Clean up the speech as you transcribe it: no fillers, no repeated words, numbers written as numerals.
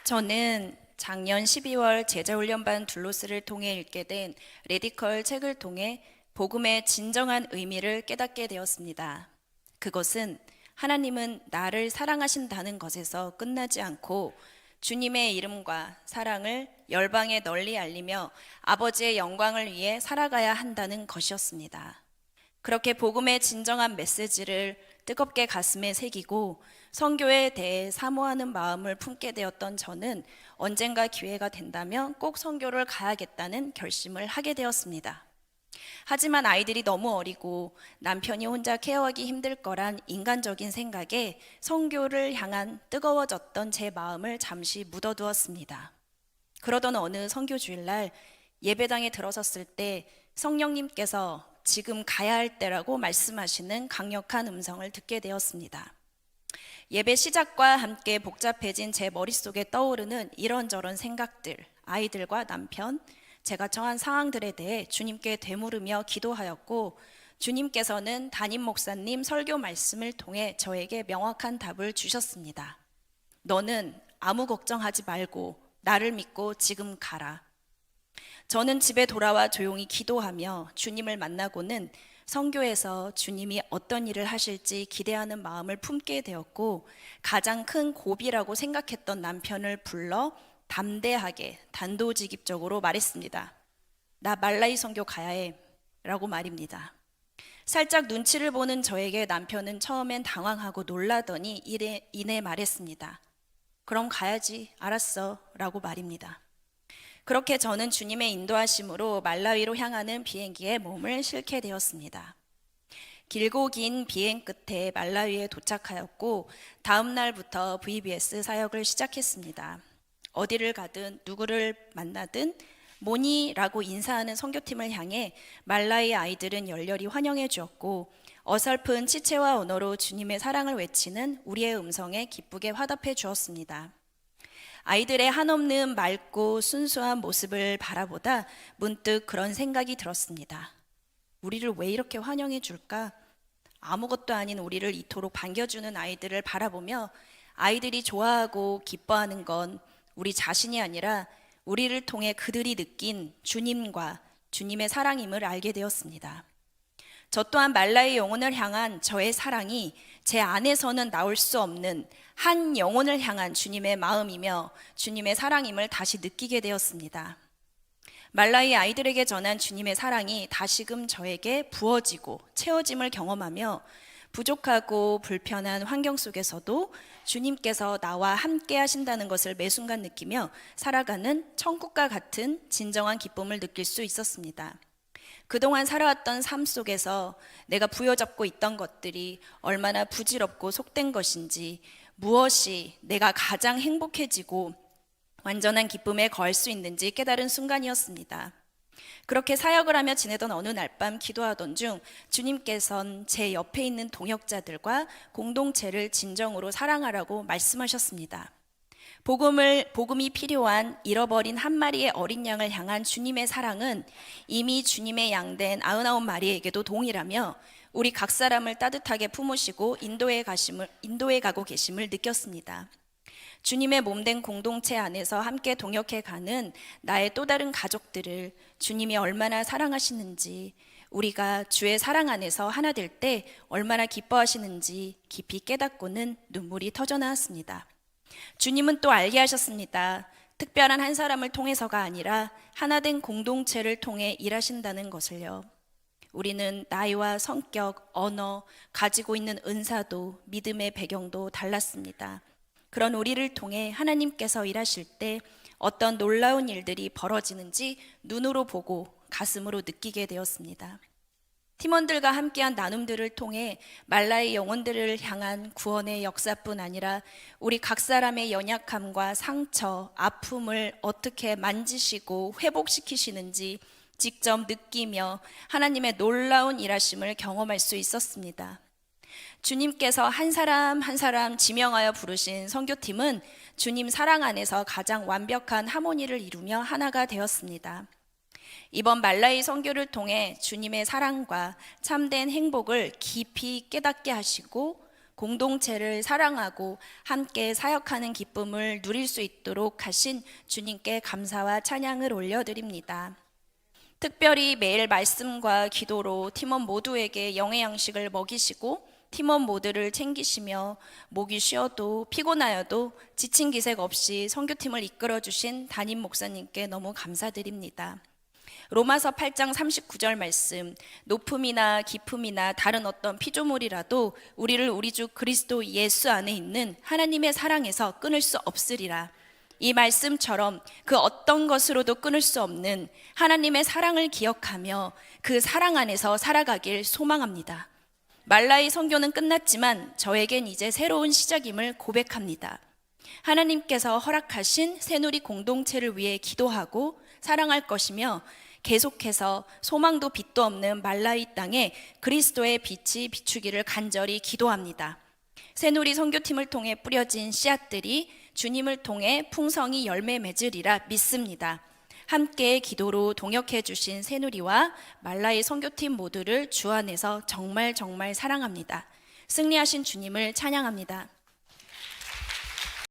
저는 작년 12월 제자훈련반 둘로스를 통해 읽게 된 레디컬 책을 통해 복음의 진정한 의미를 깨닫게 되었습니다. 그것은 하나님은 나를 사랑하신다는 것에서 끝나지 않고 주님의 이름과 사랑을 열방에 널리 알리며 아버지의 영광을 위해 살아가야 한다는 것이었습니다. 그렇게 복음의 진정한 메시지를 뜨겁게 가슴에 새기고 선교에 대해 사모하는 마음을 품게 되었던 저는 언젠가 기회가 된다면 꼭 선교를 가야겠다는 결심을 하게 되었습니다. 하지만 아이들이 너무 어리고 남편이 혼자 케어하기 힘들 거란 인간적인 생각에 선교를 향한 뜨거워졌던 제 마음을 잠시 묻어두었습니다. 그러던 어느 선교 주일날 예배당에 들어섰을 때 성령님께서 지금 가야 할 때라고 말씀하시는 강력한 음성을 듣게 되었습니다. 예배 시작과 함께 복잡해진 제 머릿속에 떠오르는 이런저런 생각들, 아이들과 남편, 제가 처한 상황들에 대해 주님께 되물으며 기도하였고, 주님께서는 담임 목사님 설교 말씀을 통해 저에게 명확한 답을 주셨습니다. 너는 아무 걱정하지 말고 나를 믿고 지금 가라. 저는 집에 돌아와 조용히 기도하며 주님을 만나고는 선교에서 주님이 어떤 일을 하실지 기대하는 마음을 품게 되었고, 가장 큰 고비라고 생각했던 남편을 불러 담대하게 단도직입적으로 말했습니다. 나 말라이 선교 가야 해 라고 말입니다. 살짝 눈치를 보는 저에게 남편은 처음엔 당황하고 놀라더니 이내 말했습니다. 그럼 가야지, 알았어 라고 말입니다. 그렇게 저는 주님의 인도하심으로 말라위로 향하는 비행기에 몸을 싣게 되었습니다. 길고 긴 비행 끝에 말라위에 도착하였고, 다음 날부터 VBS 사역을 시작했습니다. 어디를 가든 누구를 만나든 모니라고 인사하는 선교팀을 향해 말라위 아이들은 열렬히 환영해 주었고, 어설픈 치체와 언어로 주님의 사랑을 외치는 우리의 음성에 기쁘게 화답해 주었습니다. 아이들의 한없는 맑고 순수한 모습을 바라보다 문득 그런 생각이 들었습니다. 우리를 왜 이렇게 환영해 줄까? 아무것도 아닌 우리를 이토록 반겨주는 아이들을 바라보며 아이들이 좋아하고 기뻐하는 건 우리 자신이 아니라 우리를 통해 그들이 느낀 주님과 주님의 사랑임을 알게 되었습니다. 저 또한 말라의 영혼을 향한 저의 사랑이 제 안에서는 나올 수 없는 한 영혼을 향한 주님의 마음이며 주님의 사랑임을 다시 느끼게 되었습니다. 말라의 아이들에게 전한 주님의 사랑이 다시금 저에게 부어지고 채워짐을 경험하며 부족하고 불편한 환경 속에서도 주님께서 나와 함께 하신다는 것을 매 순간 느끼며 살아가는 천국과 같은 진정한 기쁨을 느낄 수 있었습니다. 그동안 살아왔던 삶 속에서 내가 부여잡고 있던 것들이 얼마나 부질없고 속된 것인지, 무엇이 내가 가장 행복해지고 완전한 기쁨에 거할 수 있는지 깨달은 순간이었습니다. 그렇게 사역을 하며 지내던 어느 날 밤 기도하던 중 주님께서는 제 옆에 있는 동역자들과 공동체를 진정으로 사랑하라고 말씀하셨습니다. 복음이 필요한 잃어버린 한 마리의 어린 양을 향한 주님의 사랑은 이미 주님의 양된 99마리에게도 동일하며 우리 각 사람을 따뜻하게 품으시고 인도해 가고 계심을 느꼈습니다. 주님의 몸된 공동체 안에서 함께 동역해 가는 나의 또 다른 가족들을 주님이 얼마나 사랑하시는지, 우리가 주의 사랑 안에서 하나 될 때 얼마나 기뻐하시는지 깊이 깨닫고는 눈물이 터져나왔습니다. 주님은 또 알게 하셨습니다. 특별한 한 사람을 통해서가 아니라 하나된 공동체를 통해 일하신다는 것을요. 우리는 나이와 성격, 언어, 가지고 있는 은사도 믿음의 배경도 달랐습니다. 그런 우리를 통해 하나님께서 일하실 때 어떤 놀라운 일들이 벌어지는지 눈으로 보고 가슴으로 느끼게 되었습니다. 팀원들과 함께한 나눔들을 통해 말라의 영혼들을 향한 구원의 역사뿐 아니라 우리 각 사람의 연약함과 상처, 아픔을 어떻게 만지시고 회복시키시는지 직접 느끼며 하나님의 놀라운 일하심을 경험할 수 있었습니다. 주님께서 한 사람 한 사람 지명하여 부르신 선교팀은 주님 사랑 안에서 가장 완벽한 하모니를 이루며 하나가 되었습니다. 이번 말라이 선교를 통해 주님의 사랑과 참된 행복을 깊이 깨닫게 하시고 공동체를 사랑하고 함께 사역하는 기쁨을 누릴 수 있도록 하신 주님께 감사와 찬양을 올려드립니다. 특별히 매일 말씀과 기도로 팀원 모두에게 영의 양식을 먹이시고 팀원 모두를 챙기시며 목이 쉬어도 피곤하여도 지친 기색 없이 선교팀을 이끌어주신 담임 목사님께 너무 감사드립니다. 로마서 8장 39절 말씀, 높음이나 깊음이나 다른 어떤 피조물이라도 우리를 우리 주 그리스도 예수 안에 있는 하나님의 사랑에서 끊을 수 없으리라. 이 말씀처럼 그 어떤 것으로도 끊을 수 없는 하나님의 사랑을 기억하며 그 사랑 안에서 살아가길 소망합니다. 말라이 선교는 끝났지만 저에겐 이제 새로운 시작임을 고백합니다. 하나님께서 허락하신 새누리 공동체를 위해 기도하고 사랑할 것이며 계속해서 소망도 빛도 없는 말라이 땅에 그리스도의 빛이 비추기를 간절히 기도합니다. 새누리 선교팀을 통해 뿌려진 씨앗들이 주님을 통해 풍성히 열매 맺으리라 믿습니다. 함께 기도로 동역해 주신 새누리와 말라이 선교팀 모두를 주 안에서 정말 사랑합니다. 승리하신 주님을 찬양합니다.